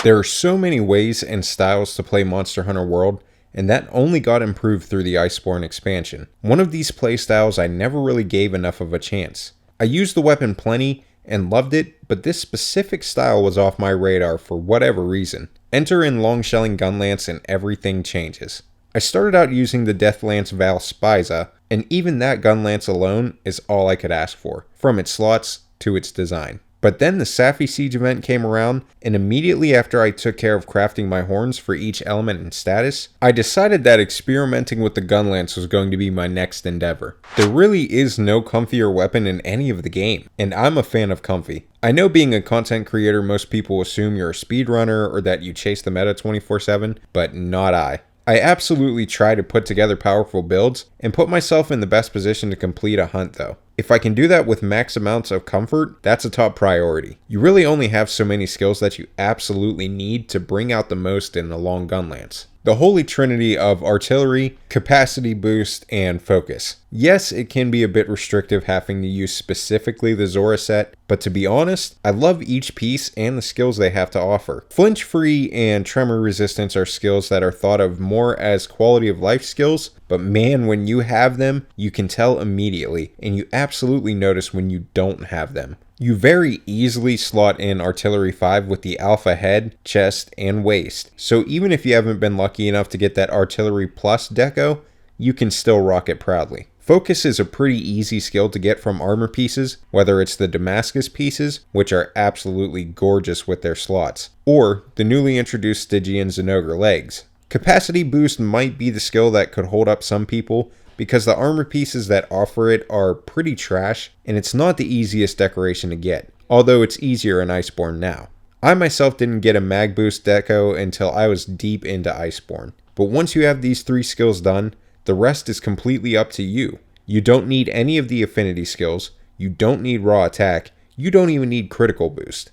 There are so many ways and styles to play Monster Hunter World, and that only got improved through the Iceborne expansion. One of these playstyles I never really gave enough of a chance. I used the weapon plenty and loved it, but this specific style was off my radar for whatever reason. Enter in long-shelling Gunlance and everything changes. I started out using the Deathlance Val Spiza, and even that Gunlance alone is all I could ask for, from its slots to its design. But then the safi'jiiva event came around, and immediately after I took care of crafting my horns for each element and status, I decided that experimenting with the Gunlance was going to be my next endeavor. There really is no comfier weapon in any of the game, and I'm a fan of comfy. I know being a content creator, most people assume you're a speedrunner or that you chase the meta 24/7, but not I. I absolutely try to put together powerful builds and put myself in the best position to complete a hunt though. If I can do that with max amounts of comfort, that's a top priority. You really only have so many skills that you absolutely need to bring out the most in a long Gunlance. The holy trinity of artillery, capacity boost, and focus. Yes, it can be a bit restrictive having to use specifically the Zora set, but to be honest, I love each piece and the skills they have to offer. Flinch free and tremor resistance are skills that are thought of more as quality of life skills, but man, when you have them, you can tell immediately, and you absolutely notice when you don't have them. You very easily slot in Artillery 5 with the Alpha head, chest, and waist, so even if you haven't been lucky enough to get that Artillery Plus deco, you can still rock it proudly. Focus is a pretty easy skill to get from armor pieces, whether it's the Damascus pieces, which are absolutely gorgeous with their slots, or the newly introduced Stygian Zenogre legs. Capacity boost might be the skill that could hold up some people, because the armor pieces that offer it are pretty trash, and it's not the easiest decoration to get, although it's easier in Iceborne now. I myself didn't get a mag boost deco until I was deep into Iceborne, but once you have these 3 skills done, the rest is completely up to you. You don't need any of the affinity skills, you don't need raw attack, you don't even need critical boost.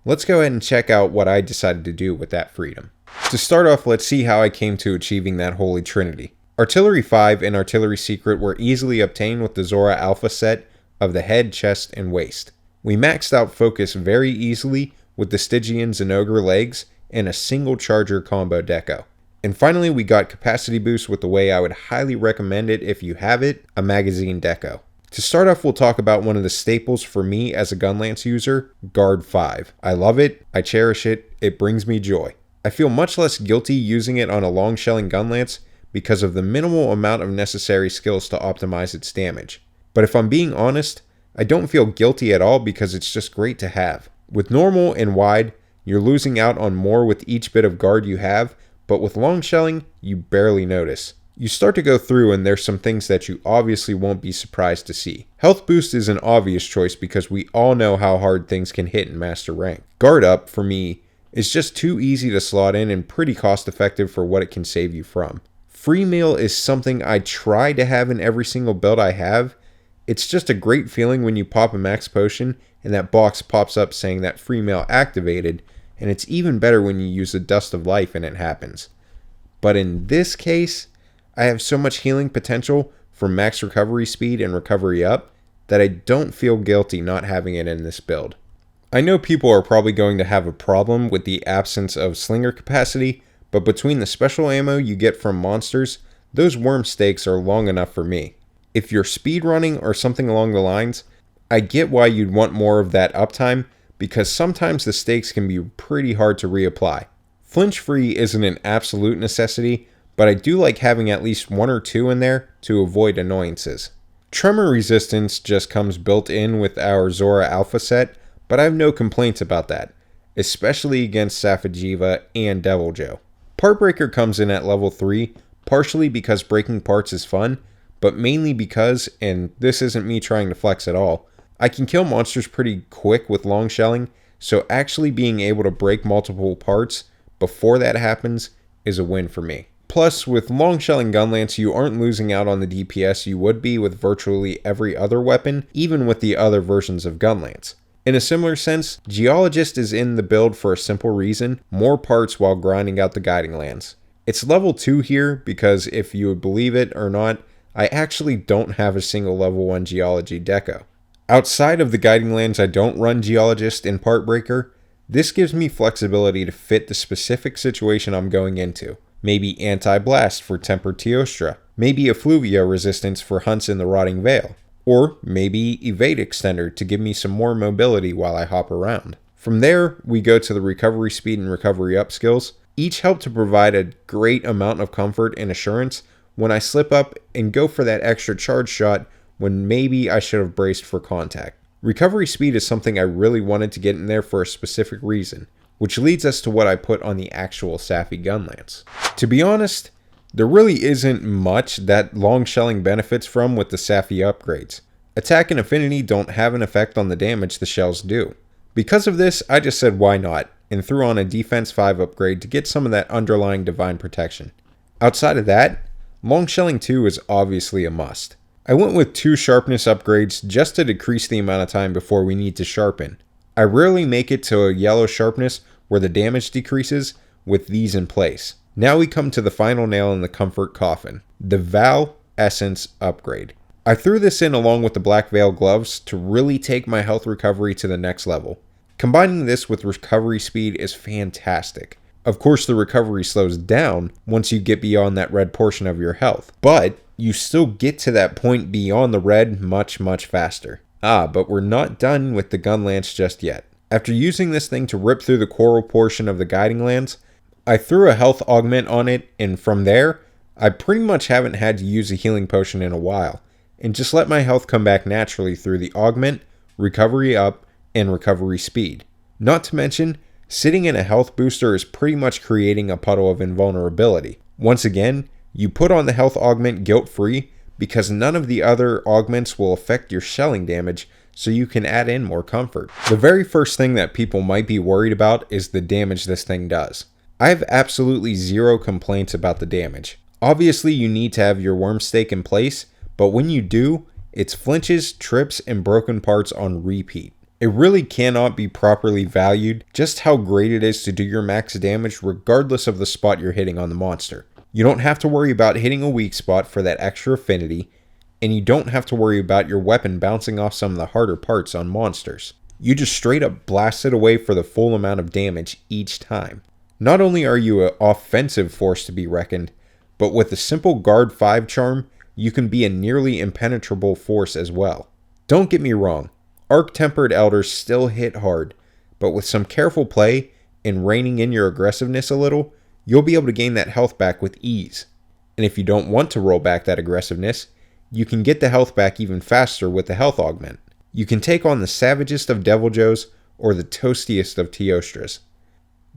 Let's go ahead and check out what I decided to do with that freedom. To start off, let's see how I came to achieving that holy trinity. Artillery 5 and Artillery Secret were easily obtained with the Zora Alpha set of the head, chest, and waist. We maxed out Focus very easily with the Stygian Zenogre legs and a single charger combo deco. And finally, we got Capacity Boost with the way I would highly recommend it if you have it, a magazine deco. To start off, we'll talk about one of the staples for me as a Gunlance user, Guard 5. I love it, I cherish it, it brings me joy. I feel much less guilty using it on a long shelling Gunlance because of the minimal amount of necessary skills to optimize its damage. But if I'm being honest, I don't feel guilty at all because it's just great to have. With normal and wide, you're losing out on more with each bit of guard you have, but with long shelling, you barely notice. You start to go through and there's some things that you obviously won't be surprised to see. Health boost is an obvious choice because we all know how hard things can hit in master rank. Guard up, for me, is just too easy to slot in and pretty cost effective for what it can save you from. Free meal is something I try to have in every single build I have. It's just a great feeling when you pop a max potion and that box pops up saying that free meal activated, and it's even better when you use the Dust of Life and it happens. But in this case, I have so much healing potential for max recovery speed and recovery up that I don't feel guilty not having it in this build. I know people are probably going to have a problem with the absence of slinger capacity, but between the special ammo you get from monsters, those worm stakes are long enough for me. If you're speedrunning or something along the lines, I get why you'd want more of that uptime, because sometimes the stakes can be pretty hard to reapply. Flinch free isn't an absolute necessity, but I do like having at least 1 or 2 in there to avoid annoyances. Tremor resistance just comes built in with our Zora Alpha set, but I have no complaints about that, especially against safi'jiiva and Devil Joe. Part Breaker comes in at level 3, partially because breaking parts is fun, but mainly because, and this isn't me trying to flex at all, I can kill monsters pretty quick with long shelling, so actually being able to break multiple parts before that happens is a win for me. Plus, with long shelling Gunlance, you aren't losing out on the DPS you would be with virtually every other weapon, even with the other versions of Gunlance. In a similar sense, Geologist is in the build for a simple reason, more parts while grinding out the Guiding Lands. It's level 2 here because if you would believe it or not, I actually don't have a single level 1 Geology deco. Outside of the Guiding Lands, I don't run Geologist in Part Breaker. This gives me flexibility to fit the specific situation I'm going into. Maybe anti-blast for tempered Teostra, maybe effluvia resistance for hunts in the Rotting Vale, or maybe evade extender to give me some more mobility while I hop around. From there, we go to the recovery speed and recovery up skills. Each help to provide a great amount of comfort and assurance when I slip up and go for that extra charge shot when maybe I should have braced for contact. Recovery speed is something I really wanted to get in there for a specific reason, which leads us to what I put on the actual Safi Gunlance. To be honest, there really isn't much that long shelling benefits from with the Safi upgrades. Attack and affinity don't have an effect on the damage the shells do. Because of this, I just said why not, and threw on a defense 5 upgrade to get some of that underlying divine protection. Outside of that, long shelling 2 is obviously a must. I went with 2 sharpness upgrades just to decrease the amount of time before we need to sharpen. I rarely make it to a yellow sharpness where the damage decreases with these in place. Now we come to the final nail in the comfort coffin, the Val Essence upgrade. I threw this in along with the Black Veil gloves to really take my health recovery to the next level. Combining this with recovery speed is fantastic. Of course, the recovery slows down once you get beyond that red portion of your health, but you still get to that point beyond the red much faster. But we're not done with the Gunlance just yet. After using this thing to rip through the coral portion of the Guiding Lands, I threw a health augment on it, and from there, I pretty much haven't had to use a healing potion in a while, and just let my health come back naturally through the augment, recovery up, and recovery speed. Not to mention, sitting in a health booster is pretty much creating a puddle of invulnerability. Once again, you put on the health augment guilt-free because none of the other augments will affect your shelling damage, so you can add in more comfort. The very first thing that people might be worried about is the damage this thing does. I have absolutely zero complaints about the damage. Obviously, you need to have your worm stake in place, but when you do, it's flinches, trips, and broken parts on repeat. It really cannot be properly valued just how great it is to do your max damage regardless of the spot you're hitting on the monster. You don't have to worry about hitting a weak spot for that extra affinity, and you don't have to worry about your weapon bouncing off some of the harder parts on monsters. You just straight up blast it away for the full amount of damage each time. Not only are you an offensive force to be reckoned, but with a simple guard 5 charm, you can be a nearly impenetrable force as well. Don't get me wrong, Arc-Tempered Elders still hit hard, but with some careful play and reining in your aggressiveness a little, you'll be able to gain that health back with ease. And if you don't want to roll back that aggressiveness, you can get the health back even faster with the health augment. You can take on the savagest of Deviljos or the toastiest of Teostras.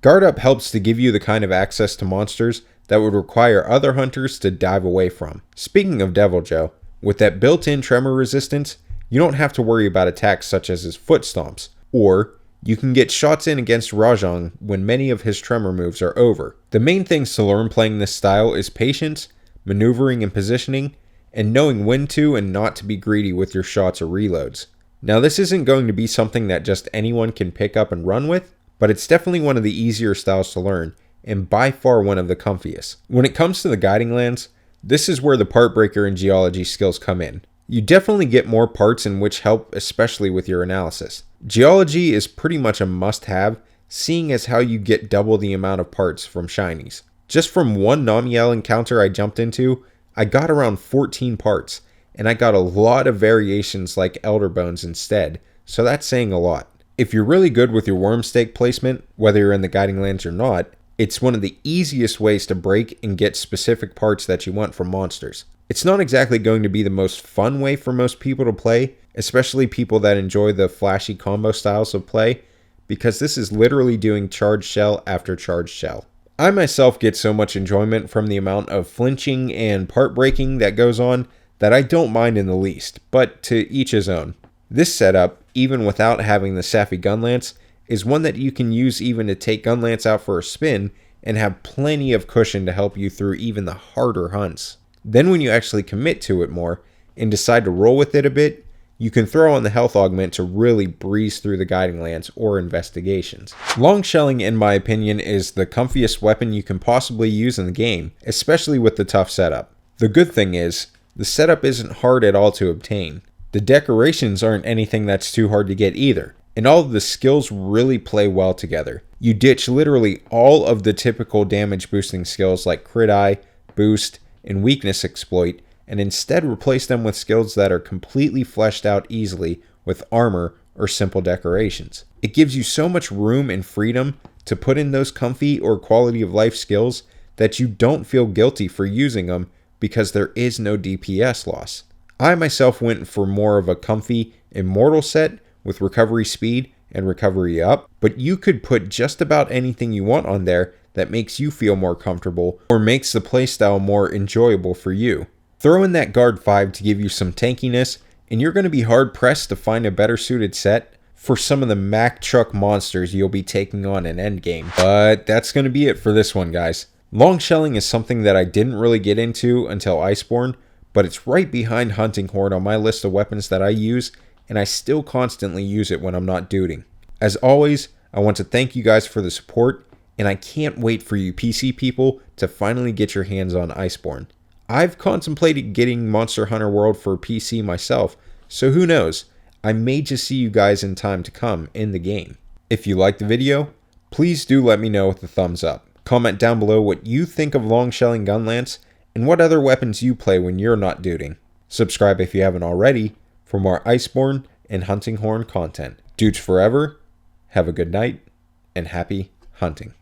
Guard Up helps to give you the kind of access to monsters that would require other hunters to dive away from. Speaking of Deviljo, with that built-in tremor resistance, you don't have to worry about attacks such as his foot stomps, or you can get shots in against Rajang when many of his tremor moves are over. The main things to learn playing this style is patience, maneuvering and positioning, and knowing when to and not to be greedy with your shots or reloads. Now this isn't going to be something that just anyone can pick up and run with, but it's definitely one of the easier styles to learn, and by far one of the comfiest. When it comes to the Guiding Lands, this is where the part breaker and geology skills come in. You definitely get more parts in which help, especially with your analysis. Geology is pretty much a must-have, seeing as how you get double the amount of parts from shinies. Just from one Namiel encounter I jumped into, I got around 14 parts, and I got a lot of variations like Elder Bones instead, so that's saying a lot. If you're really good with your worm stake placement, whether you're in the Guiding Lands or not, it's one of the easiest ways to break and get specific parts that you want from monsters. It's not exactly going to be the most fun way for most people to play, especially people that enjoy the flashy combo styles of play, because this is literally doing charged shell after charged shell. I myself get so much enjoyment from the amount of flinching and part breaking that goes on that I don't mind in the least, but to each his own. This setup, even without having the Safi Gunlance, is one that you can use even to take Gunlance out for a spin and have plenty of cushion to help you through even the harder hunts. Then when you actually commit to it more and decide to roll with it a bit, you can throw on the health augment to really breeze through the Guiding Lands or investigations. Long shelling, in my opinion, is the comfiest weapon you can possibly use in the game, especially with the tough setup. The good thing is, the setup isn't hard at all to obtain. The decorations aren't anything that's too hard to get either. and all of the skills really play well together. You ditch literally all of the typical damage boosting skills like crit eye, boost, and weakness exploit, and instead replace them with skills that are completely fleshed out easily with armor or simple decorations. It gives you so much room and freedom to put in those comfy or quality of life skills that you don't feel guilty for using them because there is no DPS loss. I myself went for more of a comfy immortal set with recovery speed and recovery up, but you could put just about anything you want on there that makes you feel more comfortable or makes the playstyle more enjoyable for you. Throw in that guard 5 to give you some tankiness, and you're going to be hard pressed to find a better suited set for some of the Mack truck monsters you'll be taking on in endgame. But that's going to be it for this one, guys. Long shelling is something that I didn't really get into until Iceborne, but it's right behind Hunting Horn on my list of weapons that I use, and I still constantly use it when I'm not dooting. As always, I want to thank you guys for the support, and I can't wait for you PC people to finally get your hands on Iceborne. I've contemplated getting Monster Hunter World for PC myself, so who knows, I may just see you guys in time to come in the game. If you liked the video, please do let me know with a thumbs up. Comment down below what you think of long shelling Gunlance, and what other weapons you play when you're not dooting. Subscribe if you haven't already for more Iceborne and Hunting Horn content. Doots Forever, have a good night, and happy hunting.